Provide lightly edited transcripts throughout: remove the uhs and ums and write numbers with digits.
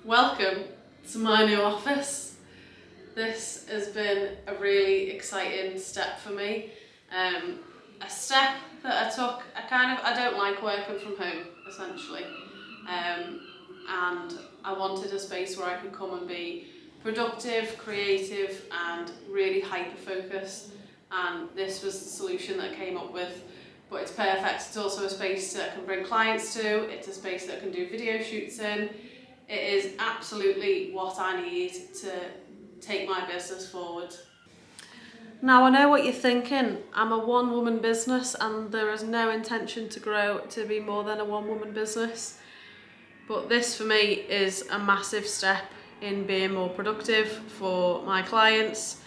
Welcome to my new office. This has been a really exciting step for me. A step that I took, I don't like working from home, essentially. And I wanted a space where I could come and be productive, creative, and really hyper-focused. And this was the solution that I came up with. But it's perfect. It's also a space that I can bring clients to. It's a space that I can do video shoots in. It is absolutely what I need to take my business forward. Now I know what you're thinking. I'm a one-woman business and there is no intention to grow to be more than a one-woman business. But this for me is a massive step in being more productive for my clients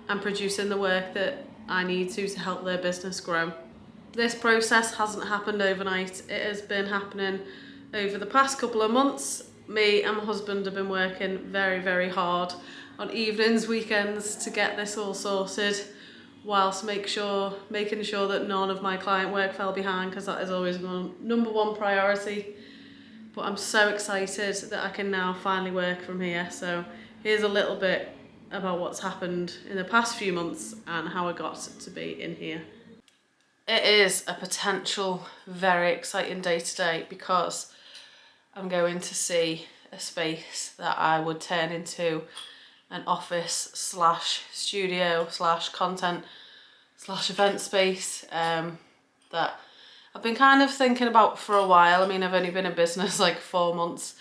and producing the work that I need to help their business grow. This process hasn't happened overnight. It has been happening over the past couple of months. Me and my husband have been working very, very hard on evenings, weekends to get this all sorted, whilst making sure that none of my client work fell behind, because that is always my number one priority. But I'm so excited that I can now finally work from here. So here's a little bit about what's happened in the past few months and how I got to be in here. It is a potential very exciting day today because I'm going to see a space that I would turn into an office slash studio slash content slash event space that I've been kind of thinking about for a while. I mean, I've only been in business like 4 months,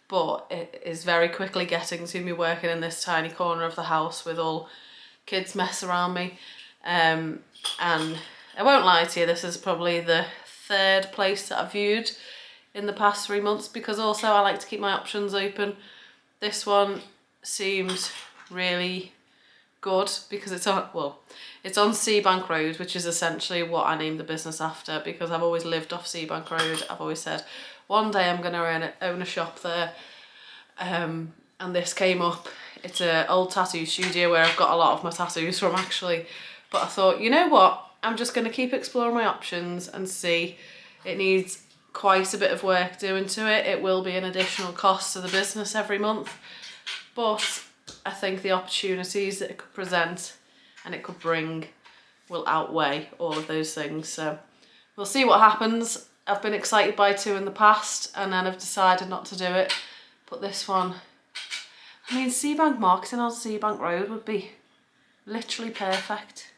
but it is very quickly getting to me working in this tiny corner of the house with all kids mess around me. And I won't lie to you, this is probably the third place that I've viewed in the past 3 months, because also I like to keep my options open. This one seems really good because it's on Seabank Road, which is essentially what I named the business after, because I've always lived off Seabank Road. I've always said one day I'm going to own a shop there, and this came up. It's an old tattoo studio where I've got a lot of my tattoos from, actually, but I thought, you know what, I'm just going to keep exploring my options and see. It needs quite a bit of work doing to it. It will be an additional cost to the business every month, but I think the opportunities that it could present and it could bring will outweigh all of those things. So we'll see what happens. I've been excited by 2 in the past and then I've decided not to do it. But this one, I mean, Seabank Marketing on Seabank Road would be literally perfect.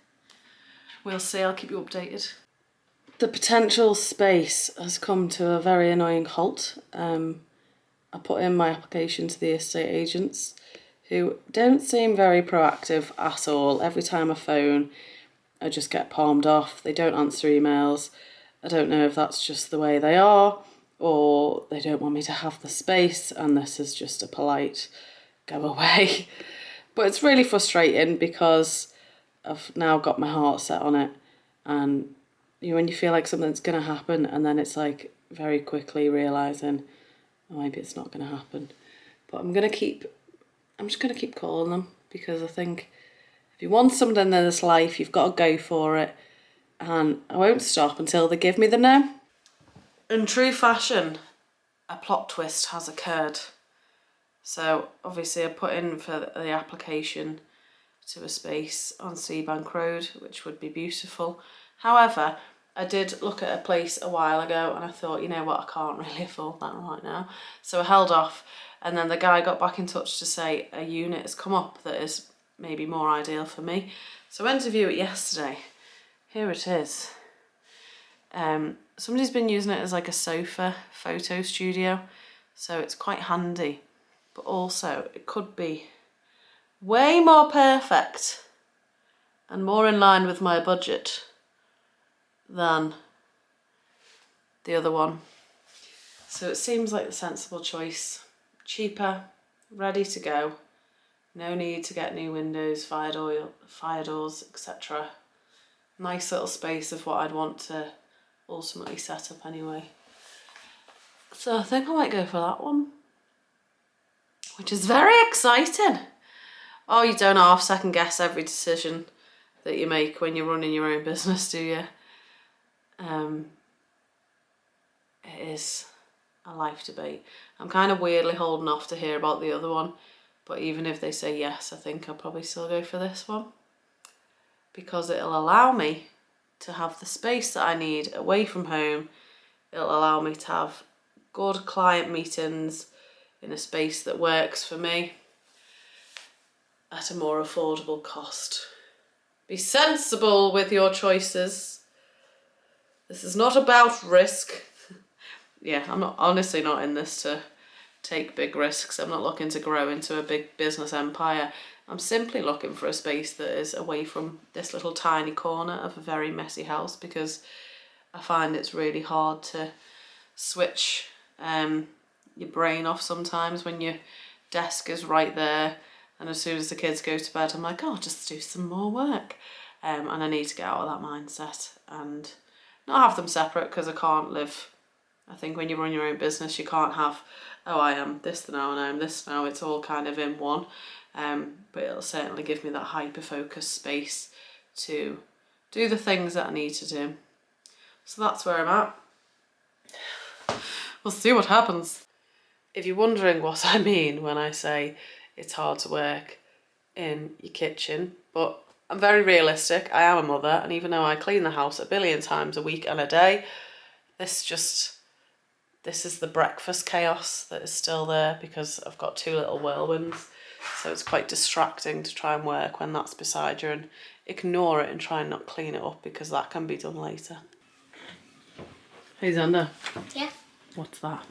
We'll see, I'll keep you updated. The potential space has come to a very annoying halt. I put in my application to the estate agents, who don't seem very proactive at all. Every time I phone, I just get palmed off. They don't answer emails. I don't know if that's just the way they are, or they don't want me to have the space and this is just a polite go away. But it's really frustrating because I've now got my heart set on it, and when you feel like something's going to happen and then it's like very quickly realising, oh, maybe it's not going to happen. But I'm just going to keep calling them, because I think if you want something in this life, you've got to go for it. And I won't stop until they give me the no. In true fashion, a plot twist has occurred. So obviously I put in for the application to a space on Seabank Road, which would be beautiful. However, I did look at a place a while ago and I thought, you know what, I can't really afford that right now. So I held off, and then the guy got back in touch to say a unit has come up that is maybe more ideal for me. So I went to view it yesterday. Here it is. Somebody's been using it as like a sofa photo studio, so it's quite handy, but also it could be way more perfect and more in line with my budget than the other one. So it seems like the sensible choice. Cheaper, ready to go, no need to get new windows, fire doors, etc. Nice little space of what I'd want to ultimately set up anyway. So I think I might go for that one, which is very exciting. Oh, you don't half second guess every decision that you make when you're running your own business, do you? It is a life debate. I'm kind of weirdly holding off to hear about the other one, but even if they say yes, I think I'll probably still go for this one, because it'll allow me to have the space that I need away from home. It'll allow me to have good client meetings in a space that works for me at a more affordable cost. Be sensible with your choices. This is not about risk. Yeah, I'm honestly not in this to take big risks. I'm not looking to grow into a big business empire. I'm simply looking for a space that is away from this little tiny corner of a very messy house, because I find it's really hard to switch your brain off sometimes when your desk is right there, and as soon as the kids go to bed I'm like, oh, I'll just do some more work, and I need to get out of that mindset and not have them separate, because I can't live. I think when you run your own business you can't have, oh, I am this now and I am this now. It's all kind of in one, but it'll certainly give me that hyper-focused space to do the things that I need to do. So that's where I'm at. We'll see what happens. If you're wondering what I mean when I say it's hard to work in your kitchen, but I'm very realistic. I am a mother, and even though I clean the house a billion times a week and a day, this is the breakfast chaos that is still there, because I've got two little whirlwinds. So it's quite distracting to try and work when that's beside you, and ignore it and try and not clean it up, because that can be done later. Hey Xander. Yeah. What's that?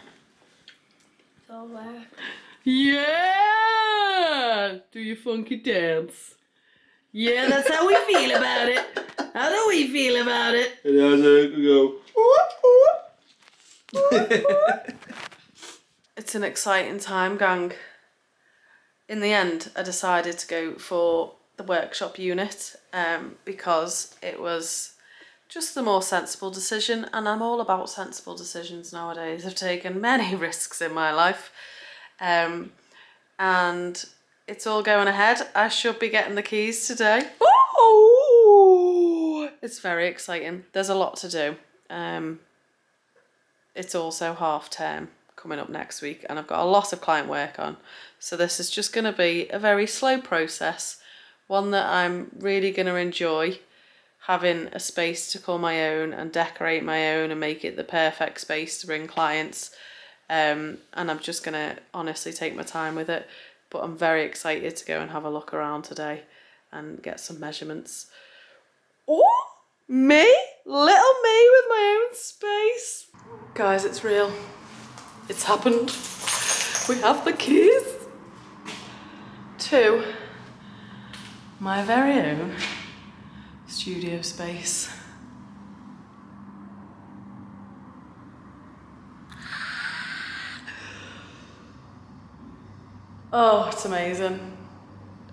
It's all work. Yeah! Do your funky dance. Yeah, that's how we feel about it. How do we feel about it? And as I go, It's an exciting time, gang. In the end, I decided to go for the workshop unit because it was just the more sensible decision, and I'm all about sensible decisions nowadays. I've taken many risks in my life, and it's all going ahead. I should be getting the keys today. Ooh! It's very exciting. There's a lot to do. It's also half term coming up next week, and I've got a lot of client work on. So this is just going to be a very slow process, one that I'm really going to enjoy, having a space to call my own and decorate my own and make it the perfect space to bring clients. And I'm just going to honestly take my time with it. But I'm very excited to go and have a look around today and get some measurements. Oh, me? Little me with my own space. Guys, it's real. It's happened. We have the keys to my very own studio space. Oh, it's amazing.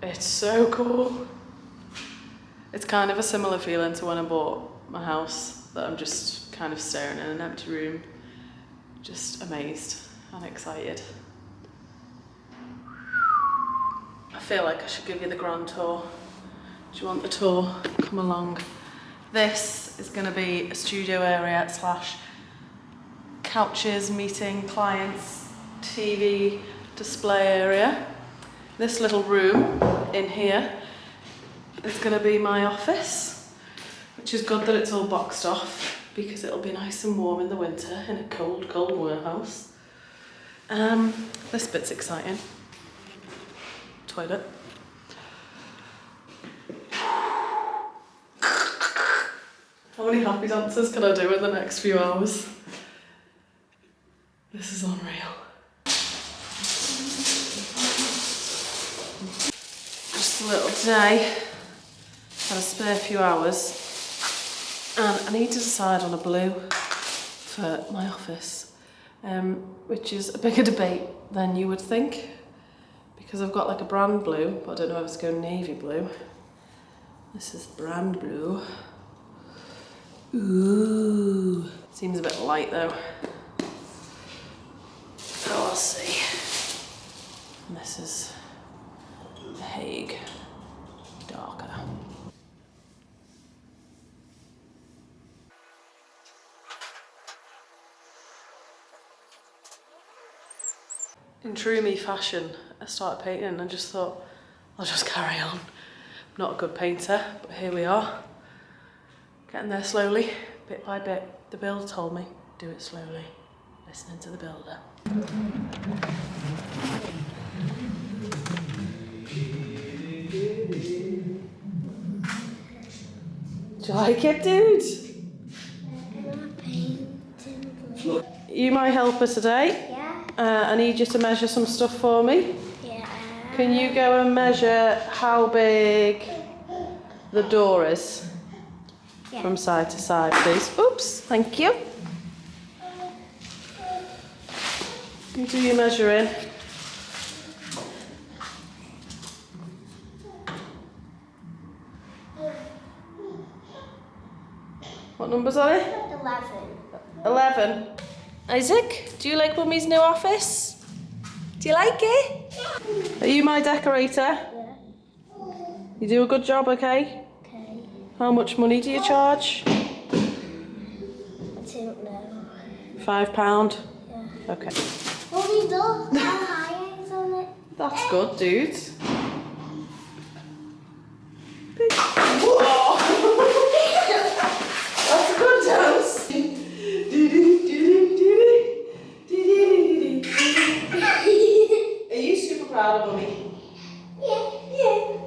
It's so cool. It's kind of a similar feeling to when I bought my house, that I'm just kind of staring in an empty room, just amazed and excited. I feel like I should give you the grand tour. Do you want the tour? Come along. This is going to be a studio area / couches, meeting clients, TV, display area. This little room in here is going to be my office, which is good that it's all boxed off, because it'll be nice and warm in the winter in a cold, cold warehouse. This bit's exciting. Toilet. How many happy dances can I do in the next few hours? This is unreal. Just a little day. Had a spare few hours. And I need to decide on a blue for my office, which is a bigger debate than you would think, because I've got like a brand blue, but I don't know if it's going navy blue. This is brand blue. Ooh, seems a bit light though. So I'll see. And this is the Hague, darker. In true me fashion, I started painting and just thought, I'll just carry on. I'm not a good painter, but here we are. Getting there slowly, bit by bit. The builder told me, do it slowly. Listening to the builder. Do you like it, dude? You my helper today. Yeah. I need you to measure some stuff for me. Yeah. Can you go and measure how big the door is? Yeah. From side to side, please. Oops, thank you. You do your measuring. What numbers are it? 11. 11. Isaac, do you like Mummy's new office? Do you like it? Are you my decorator? Yeah. You do a good job, okay? Okay. How much money do you charge? I don't know. £5? Yeah. Okay. Mommy, look how high it's on it. That's good, dude. Whoa! That's a good dance. Are you super proud of Mummy? Yeah. Yeah.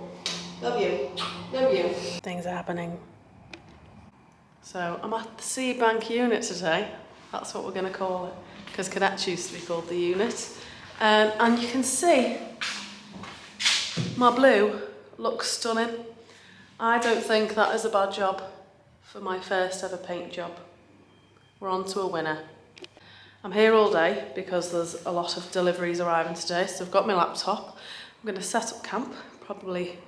Love you. Love you. Things are happening. So I'm at the Seabank unit today. That's what we're going to call it. Because Cadet used to be called the unit. And you can see my blue looks stunning. I don't think that is a bad job for my first ever paint job. We're on to a winner. I'm here all day because there's a lot of deliveries arriving today, so I've got my laptop. I'm going to set up camp, probably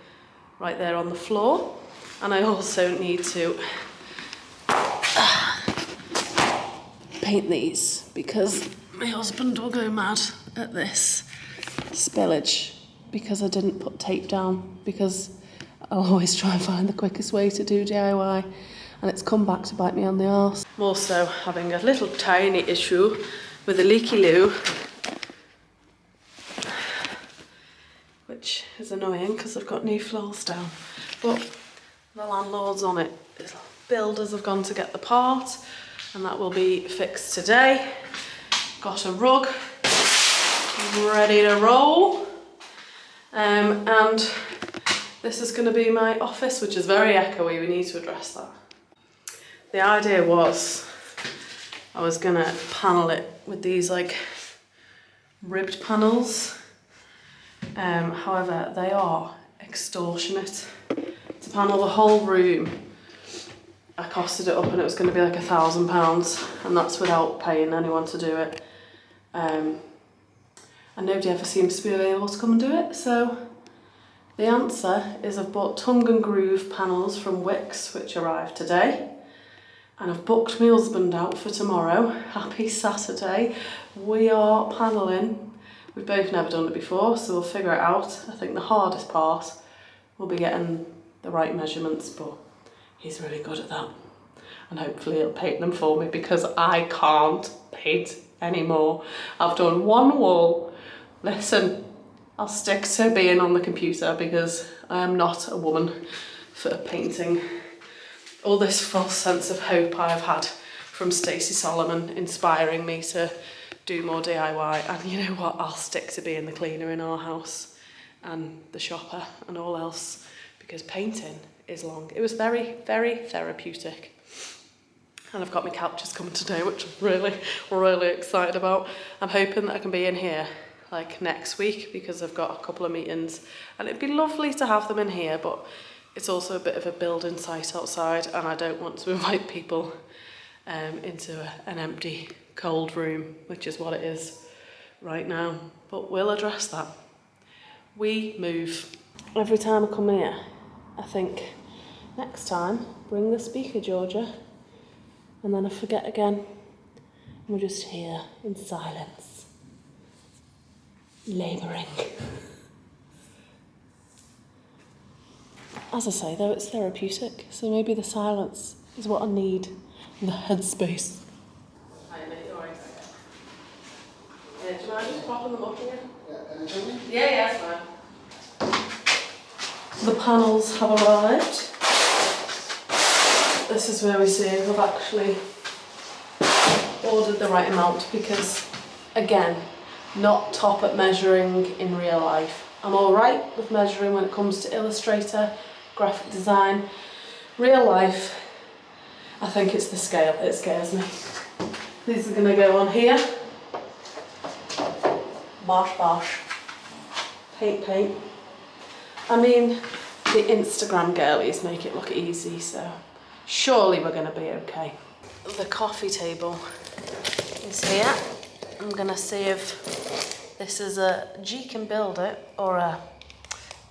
right there on the floor, and I also need to paint these because my husband will go mad at this spillage because I didn't put tape down, because I always try and find the quickest way to do DIY, and it's come back to bite me on the arse. I'm also having a little tiny issue with a leaky loo, which is annoying because I've got new floors down, but the landlord's on it. The builders have gone to get the part, and that will be fixed today. Got a rug ready to roll, and this is going to be my office, which is very echoey. We need to address that. The idea was I was going to panel it with these like ribbed panels. However, they are extortionate. To panel the whole room, I costed it up and it was going to be like £1,000, and that's without paying anyone to do it. And nobody ever seems to be available to come and do it, so the answer is I've bought tongue and groove panels from Wix, which arrived today, and I've booked my husband out for tomorrow. Happy Saturday. We are panelling. We've both never done it before, so we'll figure it out. I think the hardest part will be getting the right measurements, but he's really good at that. And hopefully he'll paint them for me because I can't paint anymore. I've done one wall. Listen, I'll stick to being on the computer because I am not a woman for painting. All this false sense of hope I've had from Stacey Solomon inspiring me to do more DIY, and you know what, I'll stick to being the cleaner in our house and the shopper and all else, because painting is long. It was very, very therapeutic. And I've got my couches coming today, which I'm really, really excited about. I'm hoping that I can be in here like next week because I've got a couple of meetings, and it'd be lovely to have them in here, but it's also a bit of a building site outside, and I don't want to invite people into an empty, cold room, which is what it is right now. But we'll address that. We move. Every time I come here, I think, next time, bring the speaker, Georgia. And then I forget again. And we're just here in silence, labouring. As I say, though, it's therapeutic, so maybe the silence is what I need, the headspace. Hi, mate, you alright? Do you mind just popping them up here? Yeah, that's fine. The panels have arrived. This is where we see if I've actually ordered the right amount because, again, not top at measuring in real life. I'm alright with measuring when it comes to Illustrator, graphic design. Real life, I think it's the scale, it scares me. These are going to go on here. Bosh bosh. Paint paint. I mean, the Instagram girlies make it look easy, so surely we're going to be okay. The coffee table is here. I'm going to see if this is a G can build it or a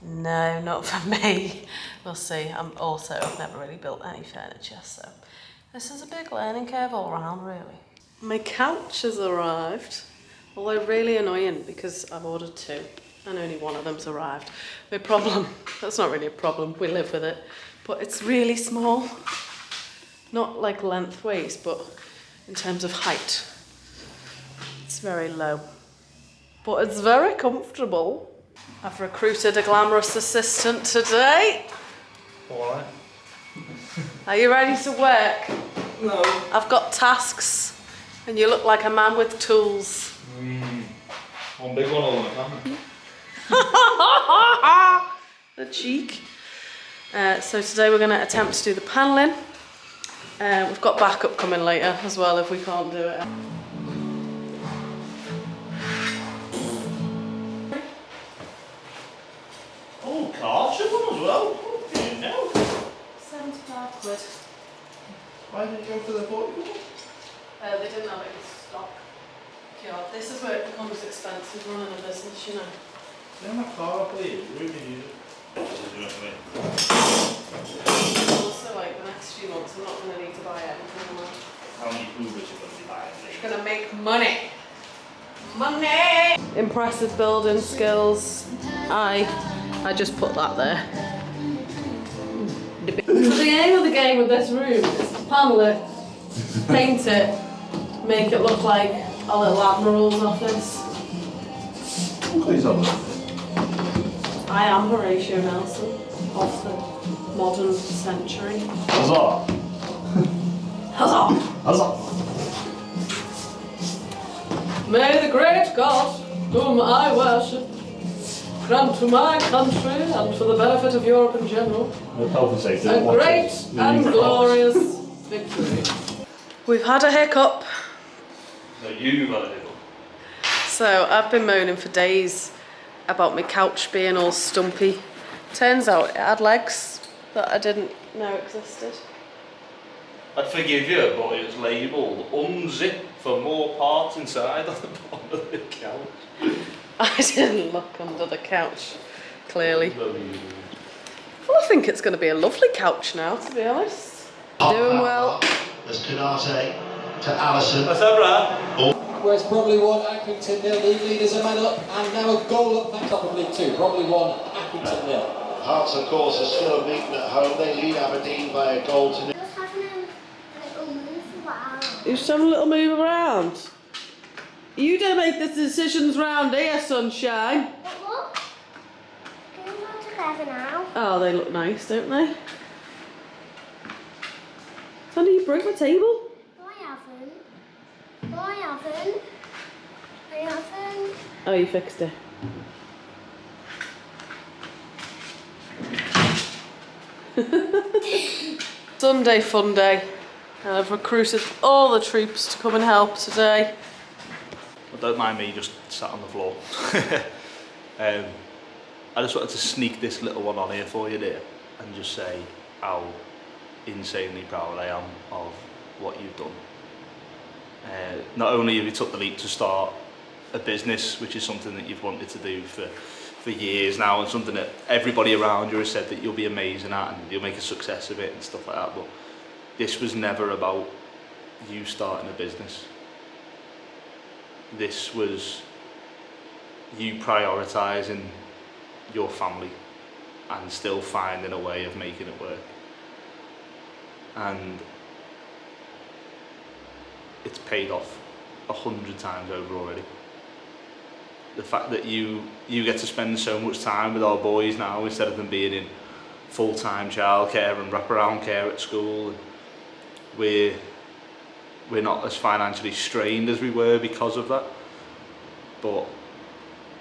no, not for me. We'll see. I've never really built any furniture, so this is a big learning curve all around, really. My couch has arrived, although really annoying because I've ordered 2 and only one of them's arrived. My problem, that's not really a problem, we live with it, but it's really small. Not like lengthways, but in terms of height. It's very low, but it's very comfortable. I've recruited a glamorous assistant today. Why? Are you ready to work? No. I've got tasks and you look like a man with tools. One big one all the camera. The cheek. So today we're going to attempt to do the panelling. We've got backup coming later as well if we can't do it. Oh, Carter one as well. What do you know? 75 quid. Why didn't you go for the 40 one? They didn't have it in stock. God, this is where it becomes expensive running a business, you know. Yeah, my car, please. Really need it. Also, like the next few months, I'm not going to need to buy anything anymore. How many Ubers are going to be buying? It's going to make money. Money! Impressive building skills. I just put that there. So the aim of the game with this room is to panel it, paint it, make it look like a little admiral's office. Please have it. I am Horatio Nelson of the modern century. Huzzah! Huzzah! Huzzah! May the great God, whom I worship, grant to my country and for the benefit of Europe in general, Health and safety. a great and glorious victory. We've had a hiccup. No, you've had a hiccup. So I've been moaning for days about my couch being all stumpy. Turns out it had legs that I didn't know existed. I'd forgive you, but it's labelled unzip for more parts inside on the bottom of the couch. I didn't look under the couch, clearly. Unbelievable. Well, I think it's going to be a lovely couch now, to be honest. Doing well. There's Canate to Allison. That's all right. Whereas probably one, Accrington nil, league leaders a man up, and now a goal up back up of League Two. Probably one, Accrington nil. Hearts, of course, are still beaten at home. They lead Aberdeen by a goal to nil. Just having a little move around. You're just having a little move around. You don't make the decisions round here, sunshine. But look, going on together now. Oh, they look nice, don't they? Sonny, you broke my table? No, I haven't. No, I haven't. I haven't. Oh, you fixed it. Sunday fun day. And I've recruited all the troops to come and help today. Well, don't mind me just sat on the floor. I just wanted to sneak this little one on here for you, dear, and just say how insanely proud I am of what you've done. Not only have you took the leap to start a business, which is something that you've wanted to do for years now, and something that everybody around you has said that you'll be amazing at and you'll make a success of it and stuff like that, but this was never about you starting a business. This was you prioritising your family and still finding a way of making it work. And it's paid off 100 times over already. the fact that you get to spend so much time with our boys now instead of them being in full-time childcare and wraparound care at school. We're not as financially strained as we were because of that, but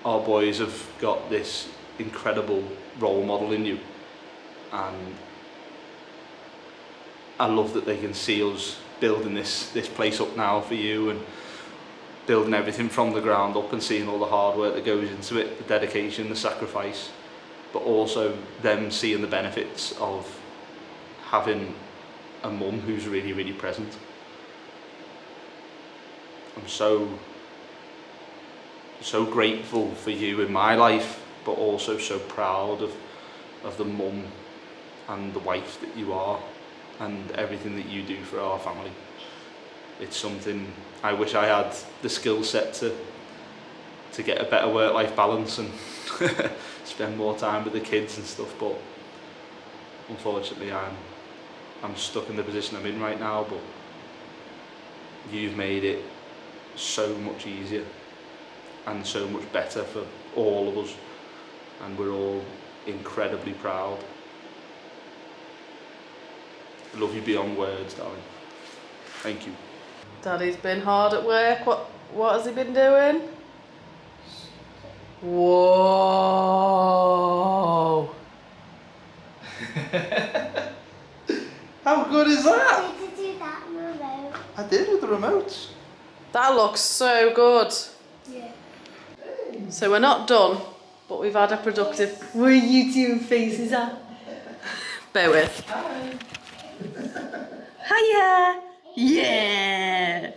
our boys have got this incredible role model in you, and I love that they can see us building this place up now for you, and building everything from the ground up, and seeing all the hard work that goes into it, the dedication, the sacrifice, but also them seeing the benefits of having a mum who's really, really present. I'm so grateful for you in my life, but also so proud of the mum and the wife that you are, and everything that you do for our family. It's something I wish I had the skill set to get a better work-life balance and spend more time with the kids and stuff, but unfortunately I'm stuck in the position I'm in right now. But you've made it so much easier and so much better for all of us, and we're all incredibly proud. I love you beyond words, darling. Thank you. Daddy's been hard at work. What has he been doing? Whoa! How good is that? Did you do that remote? I did with the remote. That looks so good. Yeah. So we're not done, but we've had a productive... What are you two faces at? Bear with. Hiya! Yeah!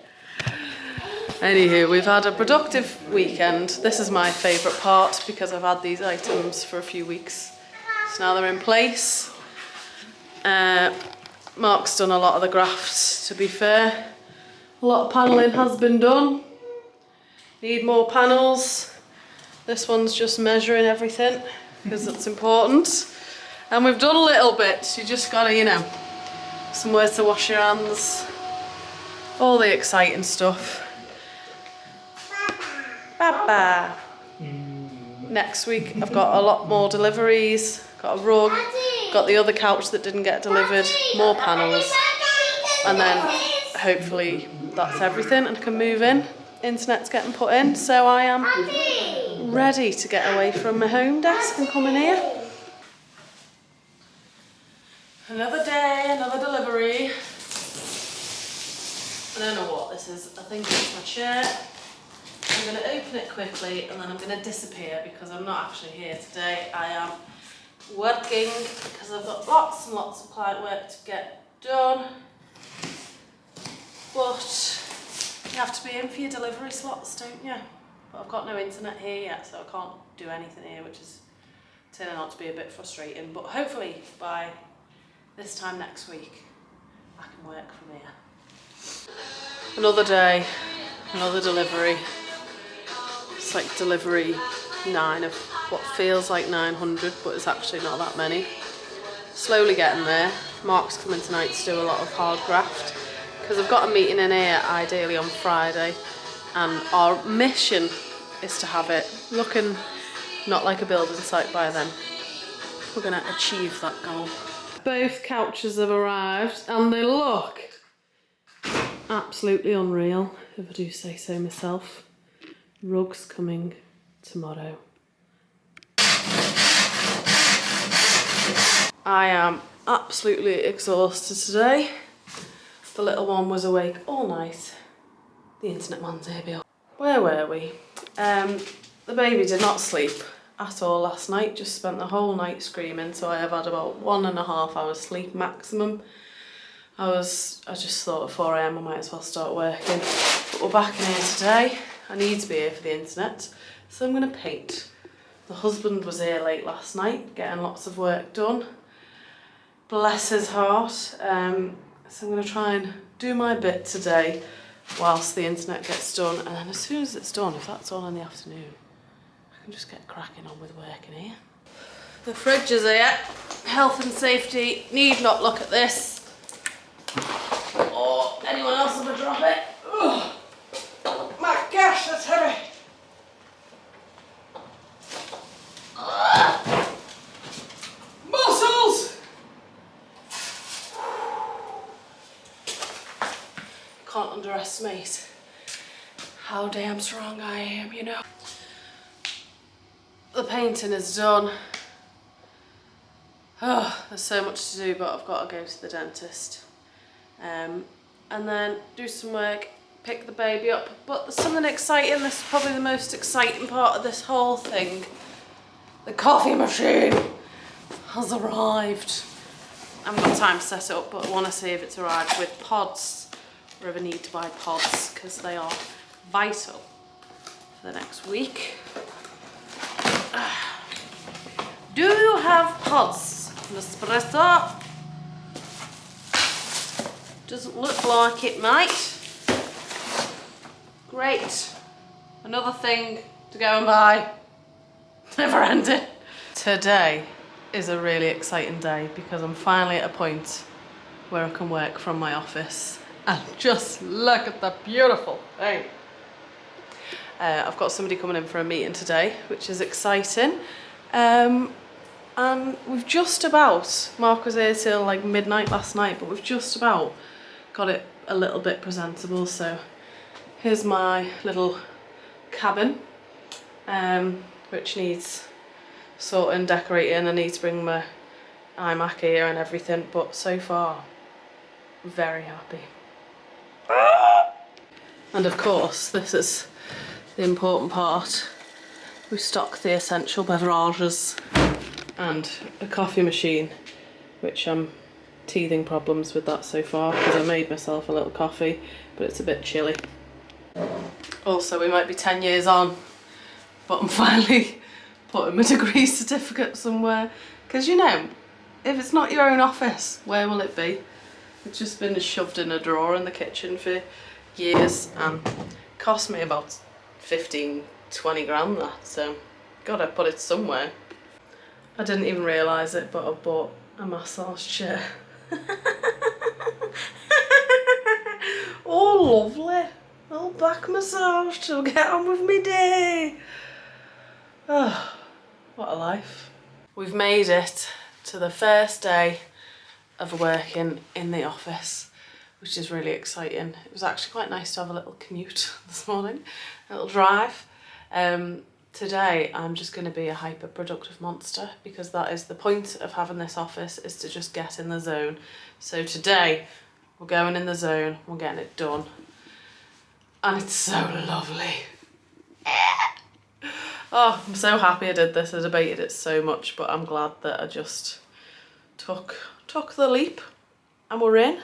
Anywho, we've had a productive weekend. This is my favourite part because I've had these items for a few weeks. So now they're in place. Mark's done a lot of the grafts, to be fair. A lot of panelling has been done. Need more panels. This one's just measuring everything because it's important. And we've done a little bit. You just gotta, you know, somewhere to wash your hands. All the exciting stuff. Baba. Next week I've got a lot more deliveries. Got a rug, got the other couch that didn't get delivered, more panels, and then hopefully that's everything and can move in. Internet's getting put in, so I am ready to get away from my home desk and come in here. Another day, another delivery. I don't know what this is. I think it's my chair. I'm going to open it quickly and then I'm going to disappear because I'm not actually here today. I am working because I've got lots and lots of client work to get done. But you have to be in for your delivery slots, don't you? But I've got no internet here yet, so I can't do anything here, which is turning out to be a bit frustrating. But hopefully by this time next week, I can work from here. Another day, another delivery. It's like delivery 9 of what feels like 900, but it's actually not that many. Slowly getting there. Mark's coming tonight to do a lot of hard graft because I've got a meeting in here ideally on Friday, and our mission is to have it looking not like a building site by then. We're going to achieve that goal. Both couches have arrived and they look absolutely unreal, if I do say so myself. Rugs coming tomorrow. I am absolutely exhausted today. The little one was awake all night. The internet man's here. Where were we? The baby did not sleep at all last night, just spent the whole night screaming, so I have had about 1.5 hours sleep maximum. I just thought at 4 AM I might as well start working. But we're back in here today. I need to be here for the internet, so I'm going to paint. The husband was here late last night, getting lots of work done. Bless his heart. So I'm going to try and do my bit today whilst the internet gets done, and then as soon as it's done, if that's on in the afternoon, I can just get cracking on with work in here. The fridge is here. Health and safety need not look at this. Or anyone else will drop it. Ugh. My gosh, that's heavy. underestimate how damn strong I am, you know. The painting is done. Oh, there's so much to do, but I've got to go to the dentist. And then do some work, pick the baby up. But there's something exciting. This is probably the most exciting part of this whole thing. The coffee machine has arrived. I haven't got time to set it up, but I want to see if it's arrived with pods, or if I need to buy pods, because they are vital for the next week. Do you have pods, Nespresso? Doesn't look like it, mate. Great. Another thing to go and buy. Never ending. Today is a really exciting day because I'm finally at a point where I can work from my office. And just look at the beautiful thing. I've got somebody coming in for a meeting today, which is exciting. And we've just about, Mark was here till like midnight last night, but we've just about got it a little bit presentable. So here's my little cabin, which needs sorting, decorating. I need to bring my iMac here and everything, but so far, very happy. And of course, this is the important part. We stock the essential beverages and a coffee machine, which I'm teething problems with that so far because I made myself a little coffee, but it's a bit chilly. Also, we might be 10 years on, but I'm finally putting my degree certificate somewhere. Because, you know, if it's not your own office, where will it be? It's just been shoved in a drawer in the kitchen for years and cost me about 15, 20 grand that, so gotta put it somewhere. I didn't even realise it, but I bought a massage chair. Oh, lovely. A little back massage to get on with me day. Oh, what a life. We've made it to the first day of working in the office, which is really exciting. It was actually quite nice to have a little commute this morning, a little drive. Today I'm just going to be a hyper productive monster because that is the point of having this office, is to just get in the zone. So today we're going in the zone, we're getting it done, and it's so lovely. Oh, I'm so happy I did this. I debated it so much, but I'm glad that I just took the leap and we're in.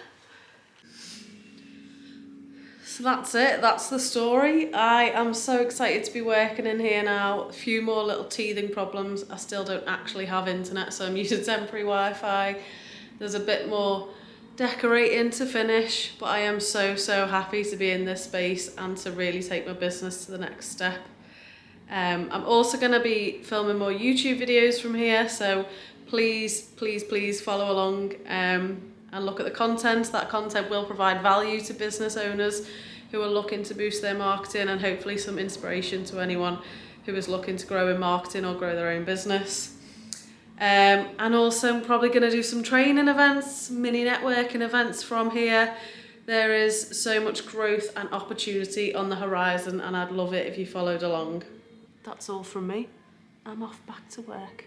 So that's it, that's the story. I am so excited to be working in here now. A few more little teething problems. I still don't actually have internet, so I'm using temporary Wi-Fi. There's a bit more decorating to finish, but I am so happy to be in this space and to really take my business to the next step. I'm also going to be filming more YouTube videos from here, so please follow along and look at the content. That content will provide value to business owners who are looking to boost their marketing, and hopefully some inspiration to anyone who is looking to grow in marketing or grow their own business. And also I'm probably going to do some training events, mini networking events from here. There is so much growth and opportunity on the horizon, and I'd love it if you followed along. That's all from me. I'm off back to work.